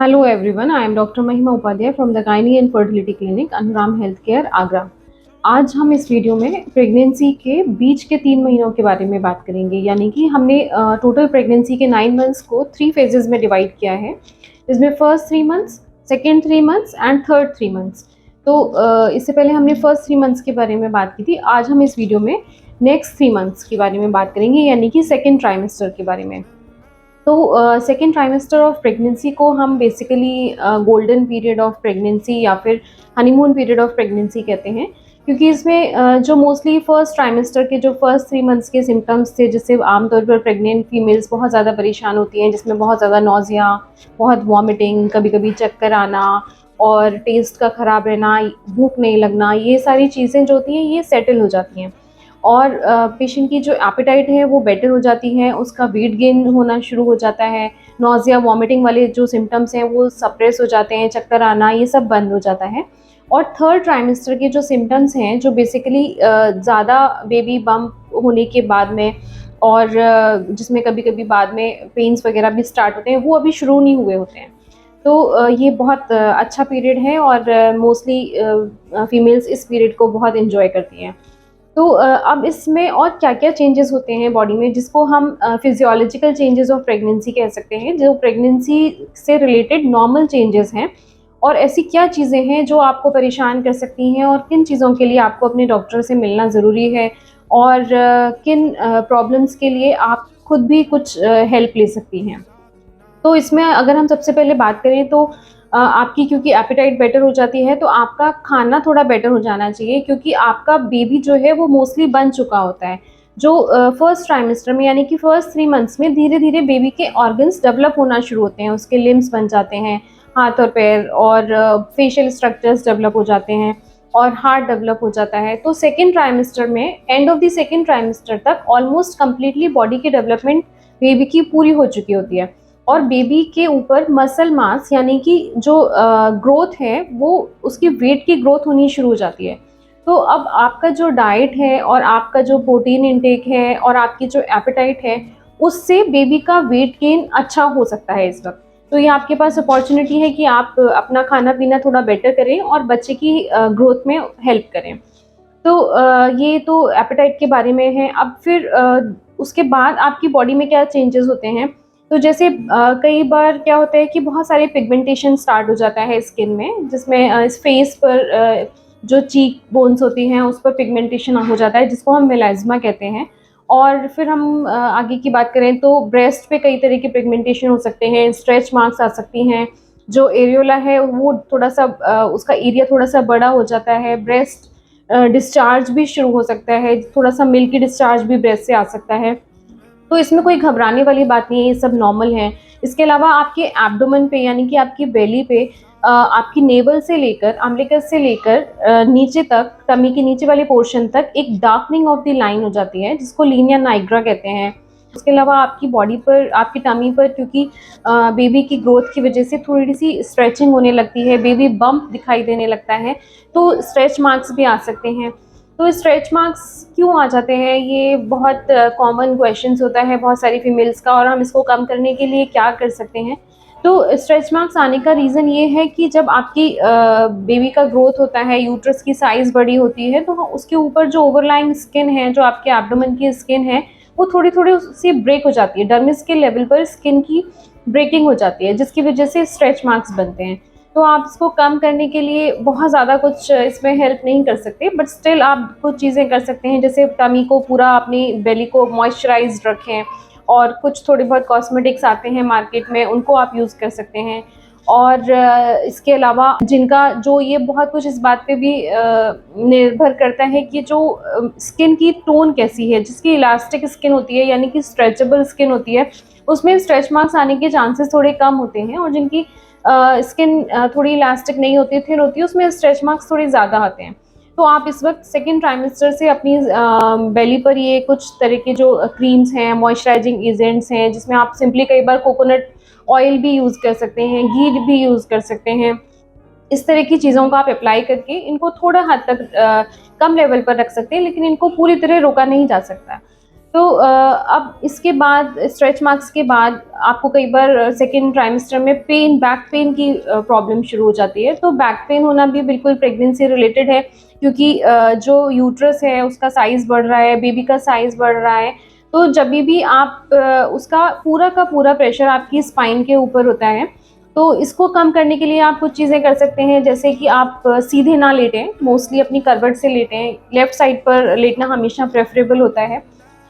Hello everyone, I am Dr. Mahima Upadhyay from the Gynae and Fertility Clinic, Anuram Healthcare, Agra. आज हम इस video में pregnancy के बीच के 3 महीनों के बारे में बात करेंगे। यानी कि हमने टोटल प्रेगनेंसी के 9 मंथ्स को 3 फेजेस में डिवाइड किया है, जिसमें first 3 months, second 3 months and third 3 months. तो इससे पहले हमने फर्स्ट 3 मंथ्स के बारे में बात की थी। आज हम इस वीडियो में नेक्स्ट 3 मंथ्स के बारे में बात करेंगे, यानी कि सेकेंड ट्राइमेस्टर के बारे में। तो सेकेंड ट्राइमेस्टर ऑफ प्रेगनेंसी को हम basically golden period of pregnancy या फिर हनीमून पीरियड ऑफ प्रेगनेंसी कहते हैं, क्योंकि इसमें जो मोस्टली फर्स्ट ट्राइमेस्टर के जो फर्स्ट 3 मंथ्स के सिम्टम्स थे, जिससे आमतौर पर प्रेग्नेंट फीमेल्स बहुत ज़्यादा परेशान होती हैं, जिसमें बहुत ज़्यादा नौजिया, बहुत वॉमिटिंग, कभी कभी चक्कर आना और टेस्ट का ख़राब रहना, भूख नहीं लगना, ये सारी चीज़ें जो होती हैं ये सेटल हो जाती हैं। और पेशेंट की जो एपेटाइट है वो बेटर हो जाती है, उसका वेट गेन होना शुरू हो जाता है, नौजिया वॉमिटिंग वाले जो सिम्टम्स हैं वो सप्रेस हो जाते हैं, चक्कर आना ये सब बंद हो जाता है। और थर्ड ट्राइमेस्टर के जो सिम्टम्स हैं, जो बेसिकली ज़्यादा बेबी बम्प होने के बाद में और जिसमें कभी कभी बाद में पेन्स वगैरह भी स्टार्ट होते हैं, वो अभी शुरू नहीं हुए होते हैं। तो ये बहुत अच्छा पीरियड है और मोस्टली फीमेल्स इस पीरियड को बहुत इन्जॉय करती हैं। तो अब इसमें और क्या-क्या चेंजेस होते हैं बॉडी में, जिसको हम फिजियोलॉजिकल चेंजेस ऑफ प्रेगनेंसी कह सकते हैं, जो प्रेगनेंसी से रिलेटेड नॉर्मल चेंजेस हैं। और ऐसी क्या चीज़ें हैं जो आपको परेशान कर सकती हैं और किन चीज़ों के लिए आपको अपने डॉक्टर से मिलना ज़रूरी है, और किन प्रॉब्लम्स के लिए आप खुद भी कुछ हेल्प ले सकती हैं। तो इसमें अगर हम सबसे पहले बात करें तो आपकी क्योंकि एपेटाइट बेटर हो जाती है, तो आपका खाना थोड़ा बेटर हो जाना चाहिए, क्योंकि आपका बेबी जो है वो मोस्टली बन चुका होता है। जो फर्स्ट ट्राइमेस्टर में, यानी कि फर्स्ट 3 मंथ्स में धीरे धीरे बेबी के ऑर्गन्स डेवलप होना शुरू होते हैं, उसके लिम्स बन जाते हैं, हाथ और पैर, और फेशियल स्ट्रक्चर्स डेवलप हो जाते हैं और हार्ट डेवलप हो जाता है। तो सेकेंड ट्राइमेस्टर में, end of the second trimester तक ऑलमोस्ट कम्प्लीटली बॉडी की डेवलपमेंट बेबी की पूरी हो चुकी होती है। और बेबी के ऊपर मसल मास, यानी कि जो ग्रोथ है वो उसकी वेट की ग्रोथ होनी शुरू हो जाती है। तो अब आपका जो डाइट है और आपका जो प्रोटीन इंटेक है और आपकी जो एपेटाइट है, उससे बेबी का वेट गेन अच्छा हो सकता है इस वक्त। तो ये आपके पास अपॉर्चुनिटी है कि आप अपना खाना पीना थोड़ा बेटर करें और बच्चे की ग्रोथ में हेल्प करें। तो ये तो एपेटाइट के बारे में है। अब फिर उसके बाद आपकी बॉडी में क्या चेंजेस होते हैं। तो जैसे कई बार क्या होता है कि बहुत सारे पिगमेंटेशन स्टार्ट हो जाता है स्किन में, जिसमें इस फेस पर जो चीक बोन्स होती हैं उस पर पिगमेंटेशन हो जाता है, जिसको हम मेलाज्मा कहते हैं। और फिर हम आगे की बात करें तो ब्रेस्ट पे कई तरह के पिगमेंटेशन हो सकते हैं, स्ट्रेच मार्क्स आ सकती हैं, जो एरियोला है वो थोड़ा सा उसका एरिया थोड़ा सा बड़ा हो जाता है, ब्रेस्ट डिस्चार्ज भी शुरू हो सकता है, थोड़ा सा मिल्की डिस्चार्ज भी ब्रेस्ट से आ सकता है। तो इसमें कोई घबराने वाली बात नहीं है, ये सब नॉर्मल है। इसके अलावा आपके एब्डोमेन पे, यानी कि आपकी बेली पे, आपकी नेवल से लेकर अम्बिलिकस से लेकर नीचे तक, टमी के नीचे वाले पोर्शन तक एक डार्कनिंग ऑफ द लाइन हो जाती है, जिसको लीनिया नाइग्रा कहते हैं। उसके अलावा आपकी बॉडी पर, आपकी टमी पर, क्योंकि बेबी की ग्रोथ की वजह से थोड़ी सी स्ट्रेचिंग होने लगती है, बेबी बम्प दिखाई देने लगता है, तो स्ट्रेच मार्क्स भी आ सकते हैं। तो स्ट्रेच मार्क्स क्यों आ जाते हैं, ये बहुत कॉमन क्वेश्चंस होता है बहुत सारी फीमेल्स का, और हम इसको कम करने के लिए क्या कर सकते हैं। तो स्ट्रेच मार्क्स आने का रीज़न ये है कि जब आपकी बेबी का ग्रोथ होता है, यूट्रस की साइज़ बड़ी होती है, तो उसके ऊपर जो ओवरलाइंग स्किन है, जो आपके एब्डोमेन की स्किन है, वो थोड़ी थोड़ी उससे ब्रेक हो जाती है, डर्मिस के लेवल पर स्किन की ब्रेकिंग हो जाती है, जिसकी वजह से स्ट्रेच मार्क्स बनते हैं। तो आप इसको कम करने के लिए बहुत ज़्यादा कुछ इसमें हेल्प नहीं कर सकते, बट स्टिल आप कुछ चीज़ें कर सकते हैं, जैसे टमी को पूरा, अपनी बेली को मॉइस्चराइज्ड रखें, और कुछ थोड़े बहुत कॉस्मेटिक्स आते हैं मार्केट में, उनको आप यूज़ कर सकते हैं। और इसके अलावा जिनका जो, ये बहुत कुछ इस बात पे भी निर्भर करता है कि जो स्किन की टोन कैसी है, जिसकी इलास्टिक स्किन होती है, यानी कि स्ट्रेचेबल स्किन होती है, उसमें स्ट्रेच मार्क्स आने के चांसेस थोड़े कम होते हैं, और जिनकी स्किन थोड़ी इलास्टिक नहीं होती, थिन होती है, उसमें स्ट्रेच मार्क्स थोड़े ज़्यादा आते हैं। तो आप इस वक्त सेकेंड ट्राइमेस्टर से अपनी बेली पर ये कुछ तरह के जो क्रीम्स हैं, मॉइस्चराइजिंग एजेंट्स हैं, जिसमें आप सिंपली कई बार कोकोनट ऑयल भी यूज़ कर सकते हैं, घी भी यूज़ कर सकते हैं। इस तरह की चीज़ों को आप अप्लाई करके इनको थोड़ा हद तक कम लेवल पर रख सकते हैं, लेकिन इनको पूरी तरह रोका नहीं जा सकता। तो अब इसके बाद स्ट्रेच मार्क्स के बाद आपको कई बार सेकेंड ट्राइमेस्टर में बैक पेन की प्रॉब्लम शुरू हो जाती है। तो बैक पेन होना भी बिल्कुल प्रेगनेंसी रिलेटेड है, क्योंकि जो यूट्रस है उसका साइज़ बढ़ रहा है, बेबी का साइज़ बढ़ रहा है। तो जब भी आप उसका पूरा का पूरा प्रेशर आपकी स्पाइन के ऊपर होता है। तो इसको कम करने के लिए आप कुछ चीज़ें कर सकते हैं, जैसे कि आप सीधे ना लेटें, मोस्टली अपनी करवट से लेटें। लेफ़्ट साइड पर लेटना हमेशा प्रेफरेबल होता है।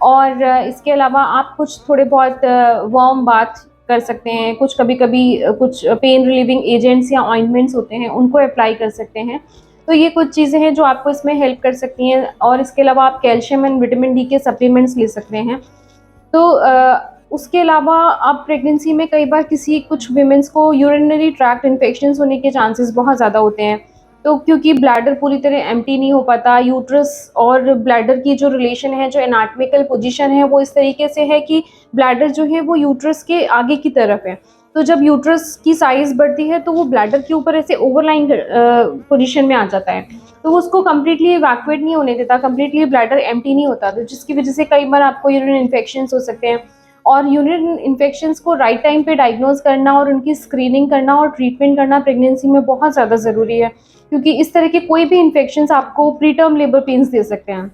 और इसके अलावा आप कुछ थोड़े बहुत वार्म बाथ कर सकते हैं। कुछ कभी-कभी कुछ पेन रिलीविंग एजेंट्स या ऑइंटमेंट्स होते हैं, उनको अप्लाई कर सकते हैं। तो ये कुछ चीज़ें हैं जो आपको इसमें हेल्प कर सकती हैं, और इसके अलावा आप कैल्शियम एंड विटामिन डी के सप्लीमेंट्स ले सकते हैं। तो उसके अलावा आप प्रेगनेंसी में कई बार कुछ वुमेन्स को यूरिनरी ट्रैक्ट इन्फेक्शंस होने के चांसेस बहुत ज़्यादा होते हैं। तो क्योंकि ब्लैडर पूरी तरह एम्प्टी नहीं हो पाता, यूट्रस और ब्लैडर की जो रिलेशन है, जो एनाटॉमिकल पोजीशन है, वो इस तरीके से है कि ब्लैडर जो है वो यूट्रस के आगे की तरफ है। तो जब यूट्रस की साइज़ बढ़ती है तो वो ब्लैडर के ऊपर ऐसे ओवरलाइंग पोजीशन में आ जाता है। तो वो उसको कंप्लीटली इवैक्यूएट नहीं होने देता, कंप्लीटली ब्लैडर एम्प्टी नहीं होता, तो जिसकी वजह से कई बार आपको यूरिन इन्फेक्शंस हो सकते हैं। और यूरिन इन्फेक्शंस को राइट टाइम पे डायग्नोज करना और उनकी स्क्रीनिंग करना और ट्रीटमेंट करना प्रेगनेंसी में बहुत ज़्यादा ज़रूरी है, क्योंकि इस तरह के कोई भी इन्फेक्शंस आपको प्री टर्म लेबर पेन्स दे सकते हैं।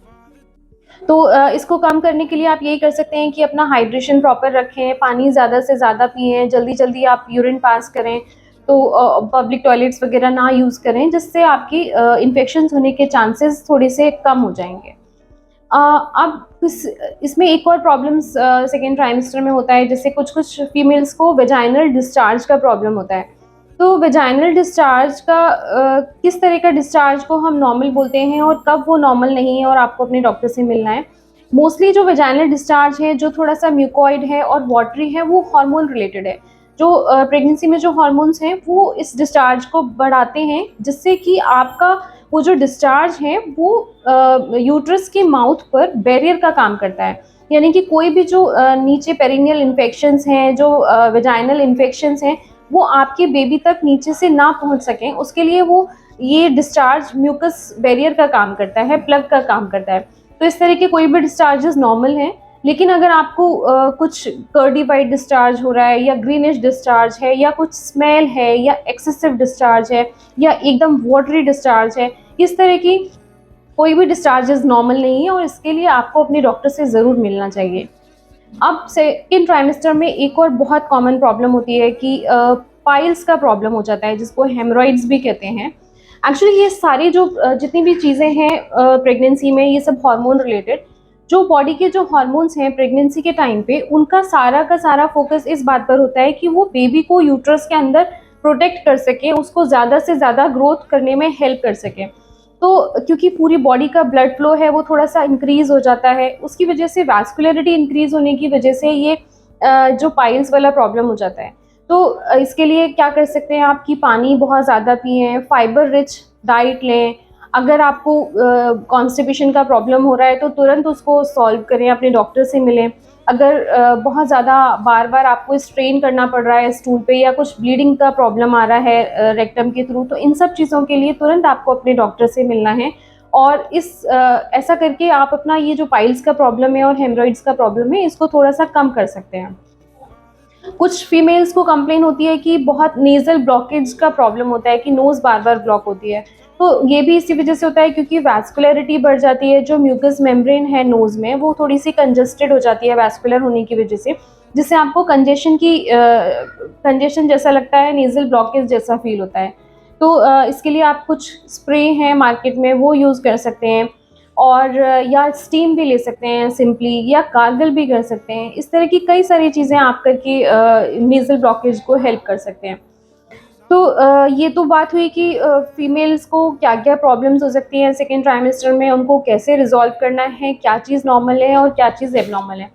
तो इसको कम करने के लिए आप यही कर सकते हैं कि अपना हाइड्रेशन प्रॉपर रखें, पानी ज़्यादा से ज़्यादा पिएँ, जल्दी-जल्दी आप यूरिन पास करें। तो पब्लिक टॉयलेट्स वगैरह ना यूज़ करें, जिससे आपकी इन्फेक्शंस होने के चांसेस थोड़े से कम हो जाएँगे। अब इसमें एक और प्रॉब्लम्स सेकेंड ट्राइमेस्टर में होता है, जैसे कुछ-कुछ फीमेल्स को वेजाइनल डिस्चार्ज का प्रॉब्लम होता है। तो वेजाइनल डिस्चार्ज का किस तरह का डिस्चार्ज को हम नॉर्मल बोलते हैं और कब वो नॉर्मल नहीं है और आपको अपने डॉक्टर से मिलना है। मोस्टली जो वेजाइनल डिस्चार्ज है, जो थोड़ा-सा म्यूकॉइड है और वाटरी है, वो हार्मोन रिलेटेड है। जो प्रेगनेंसी में जो हार्मोन्स हैं, वो इस डिस्चार्ज को बढ़ाते हैं, जिससे कि आपका वो जो डिस्चार्ज है वो यूट्रस के माउथ पर बैरियर का काम करता है। यानी कि कोई भी जो नीचे पेरिनियल इन्फेक्शंस हैं, जो वेजाइनल इन्फेक्शंस हैं, वो आपके बेबी तक नीचे से ना पहुंच सकें, उसके लिए वो ये डिस्चार्ज म्यूकस बैरियर का काम करता है, प्लग का काम करता है। तो इस तरह के कोई भी डिस्चार्जेस नॉर्मल हैं, लेकिन अगर आपको कुछ कर्डी वाइट डिस्चार्ज हो रहा है, या ग्रीनिश डिस्चार्ज है, या कुछ स्मेल है, या एक्सेसिव डिस्चार्ज है, या एकदम वाटरी डिस्चार्ज है, इस तरह की कोई भी डिस्चार्जेस नॉर्मल नहीं है, और इसके लिए आपको अपने डॉक्टर से ज़रूर मिलना चाहिए। अब सेकेंड ट्राइमेस्टर में एक और बहुत कॉमन प्रॉब्लम होती है कि पाइल्स का प्रॉब्लम हो जाता है, जिसको हेमरॉइड्स भी कहते हैं। एक्चुअली ये सारी जो जितनी भी चीज़ें हैं प्रेगनेंसी में, ये सब हार्मोन रिलेटेड, जो बॉडी के जो हार्मोन्स हैं प्रेगनेंसी के टाइम पे, उनका सारा का सारा फोकस इस बात पर होता है कि वो बेबी को यूट्रस के अंदर प्रोटेक्ट कर सके, उसको ज़्यादा से ज़्यादा ग्रोथ करने में हेल्प कर सके। तो क्योंकि पूरी बॉडी का ब्लड फ्लो है वो थोड़ा सा इंक्रीज़ हो जाता है, उसकी वजह से वैस्कुलरिटी इंक्रीज़ होने की वजह से ये जो पाइल्स वाला प्रॉब्लम हो जाता है। तो इसके लिए क्या कर सकते हैं आप कि पानी बहुत ज़्यादा पिएँ, फाइबर रिच डाइट लें। अगर आपको कॉन्स्टिपेशन का प्रॉब्लम हो रहा है तो तुरंत उसको सॉल्व करें, अपने डॉक्टर से मिलें। अगर बहुत ज़्यादा बार-बार आपको स्ट्रेन करना पड़ रहा है स्टूल पे, या कुछ ब्लीडिंग का प्रॉब्लम आ रहा है रेक्टम के थ्रू, तो इन सब चीज़ों के लिए तुरंत आपको अपने डॉक्टर से मिलना है। और ऐसा करके आप अपना ये जो पाइल्स का प्रॉब्लम है और हेमरॉइड्स का प्रॉब्लम है, इसको थोड़ा-सा कम कर सकते हैं। कुछ फीमेल्स को कंप्लेन होती है कि बहुत नेज़ल ब्लॉकेज का प्रॉब्लम होता है, कि नोज़ बार-बार ब्लॉक होती है। तो ये भी इसी वजह से होता है, क्योंकि वैस्कुलरिटी बढ़ जाती है, जो म्यूकस मेम्ब्रेन है नोज़ में, वो थोड़ी-सी कंजेस्टेड हो जाती है वैस्कुलर होने की वजह से, जिससे आपको कंजेशन जैसा लगता है, नेज़ल ब्लॉकेज जैसा फ़ील होता है। तो इसके लिए आप कुछ स्प्रे हैं मार्केट में, वो यूज़ कर सकते हैं। और या स्टीम भी ले सकते हैं सिंपली, या गार्गल भी कर सकते हैं। इस तरह की कई सारी चीज़ें आप करके नेज़ल ब्लॉकेज को हेल्प कर सकते हैं। तो ये तो बात हुई कि फीमेल्स को क्या-क्या प्रॉब्लम्स हो सकती हैं सेकेंड ट्राइमेस्टर में, उनको कैसे रिज़ॉल्व करना है, क्या चीज़ नॉर्मल है और क्या चीज़ एबनॉर्मल है।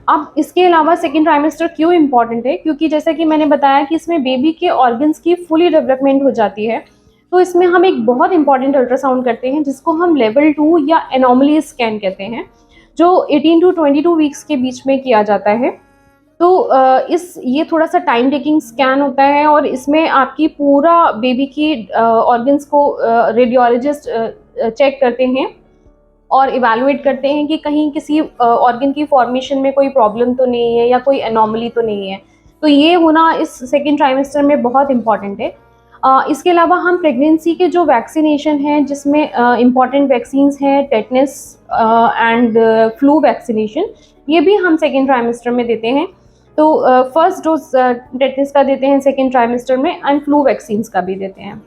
अब इसके अलावा सेकेंड ट्राइमेस्टर क्यों इम्पॉर्टेंट है, क्योंकि जैसा कि मैंने बताया कि इसमें बेबी के ऑर्गन्स की फुली डेवलपमेंट हो जाती है। तो इसमें हम एक बहुत इंपॉर्टेंट अल्ट्रासाउंड करते हैं, जिसको हम लेवल 2 या एनोमली स्कैन कहते हैं, जो 18 टू 22 वीक्स के बीच में किया जाता है। तो ये थोड़ा-सा टाइम टेकिंग स्कैन होता है, और इसमें आपकी पूरा बेबी की ऑर्गन्स को रेडियोलॉजिस्ट चेक करते हैं। और इवैल्यूएट करते हैं कि कहीं किसी ऑर्गन की फॉर्मेशन में कोई प्रॉब्लम तो नहीं है या कोई एनॉमली तो नहीं है। तो ये होना इस सेकेंड ट्राइमेस्टर में बहुत इंपॉर्टेंट है। इसके अलावा हम प्रेगनेंसी के जो वैक्सीनेशन हैं, जिसमें इम्पॉर्टेंट वैक्सीन्स हैं टेटनस एंड फ्लू वैक्सीनेशन, ये भी हम सेकेंड ट्राइमेस्टर में देते हैं। तो फर्स्ट डोज टेटनस का देते हैं सेकेंड ट्राइमेस्टर में, एंड फ्लू वैक्सीन्स का भी देते हैं।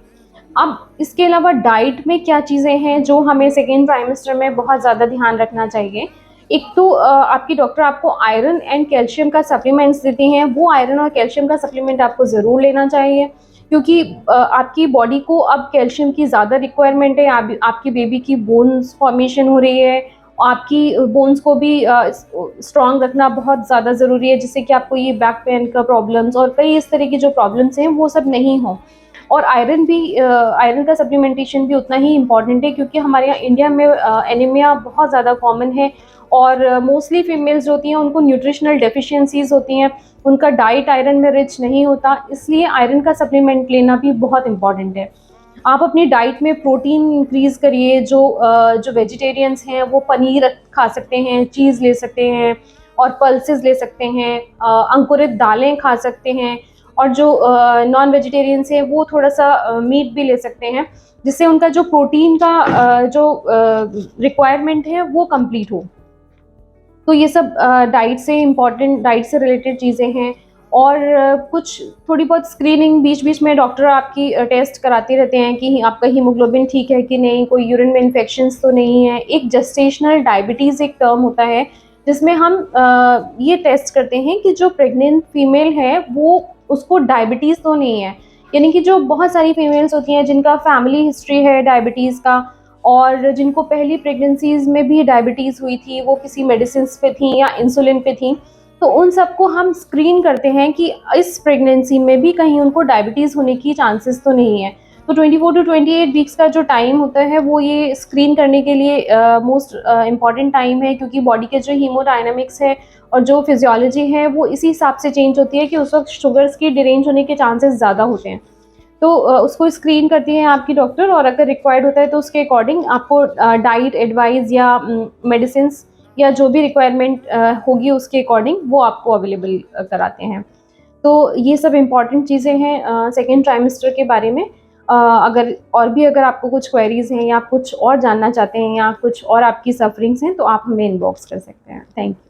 अब इसके अलावा डाइट में क्या चीज़ें हैं जो हमें सेकेंड ट्राइमेस्टर में बहुत ज़्यादा ध्यान रखना चाहिए। एक तो आपकी डॉक्टर आपको आयरन एंड कैल्शियम का सप्लीमेंट्स देती हैं, वो आयरन और कैल्शियम का सप्लीमेंट आपको ज़रूर लेना चाहिए, क्योंकि आपकी बॉडी को अब कैल्शियम की ज़्यादा रिक्वायरमेंट है। आपकी बेबी की बोन्स फॉर्मेशन हो रही है, आपकी बोन्स को भी स्ट्रॉन्ग रखना बहुत ज़्यादा ज़रूरी है, जिससे कि आपको ये बैक पेन का प्रॉब्लम्स और कई इस तरह की जो प्रॉब्लम्स हैं वो सब नहीं हों। और आयरन भी, आयरन का सप्लीमेंटेशन भी उतना ही इम्पॉर्टेंट है, क्योंकि हमारे यहाँ इंडिया में एनीमिया बहुत ज़्यादा कॉमन है, और मोस्टली फीमेल्स जो होती हैं उनको न्यूट्रिशनल डेफिशिएंसीज होती हैं, उनका डाइट आयरन में रिच नहीं होता, इसलिए आयरन का सप्लीमेंट लेना भी बहुत इम्पॉर्टेंट है। आप अपनी डाइट में प्रोटीन इंक्रीज़ करिए। जो वेजिटेरियंस हैं वो पनीर खा सकते हैं, चीज़ ले सकते हैं और पल्सेस ले सकते हैं, अंकुरित दालें खा सकते हैं, और जो नॉन वेजिटेरियंस हैं वो थोड़ा सा मीट भी ले सकते हैं, जिससे उनका जो प्रोटीन का जो रिक्वायरमेंट है वो कंप्लीट हो। तो ये सब डाइट से इम्पॉर्टेंट, डाइट से रिलेटेड चीज़ें हैं। और कुछ थोड़ी बहुत स्क्रीनिंग बीच बीच में डॉक्टर आपकी टेस्ट कराते रहते हैं कि आपका हीमोग्लोबिन ठीक है कि नहीं, कोई यूरिन में इन्फेक्शंस तो नहीं है। एक जेस्टेशनल डायबिटीज़ एक टर्म होता है, जिसमें हम ये टेस्ट करते हैं कि जो प्रेग्नेंट फीमेल है वो, उसको डायबिटीज़ तो नहीं है। यानी कि जो बहुत सारी फीमेल्स होती हैं जिनका फैमिली हिस्ट्री है डायबिटीज़ का, और जिनको पहली प्रेगनेंसीज़ में भी डायबिटीज़ हुई थी, वो किसी मेडिसिन्स पे थी या इंसुलिन पे थी, तो उन सबको हम स्क्रीन करते हैं कि इस प्रेगनेंसी में भी कहीं उनको डायबिटीज़ होने की चांसेस तो नहीं है। तो 24 टू 28 वीक्स का जो टाइम होता है वो ये स्क्रीन करने के लिए मोस्ट इम्पॉर्टेंट टाइम है, क्योंकि बॉडी के जो हीमोडायनामिक्स है और जो फिजियोलॉजी है वो इसी हिसाब से चेंज होती है कि उस वक्त शुगर्स की डिरेंज होने के चांसेस ज़्यादा होते हैं। तो उसको स्क्रीन करती है आपकी डॉक्टर, और अगर रिक्वायर्ड होता है तो उसके अकॉर्डिंग आपको डाइट एडवाइस या मेडिसिन्स या जो भी रिक्वायरमेंट होगी उसके अकॉर्डिंग वो आपको अवेलेबल कराते हैं। तो ये सब इम्पॉर्टेंट चीज़ें हैं सेकेंड ट्राइमेस्टर के बारे में। अगर आपको कुछ क्वेरीज़ हैं या कुछ और जानना चाहते हैं या कुछ और आपकी सफरिंग्स हैं, तो आप हमें इनबॉक्स कर सकते हैं। Thank you.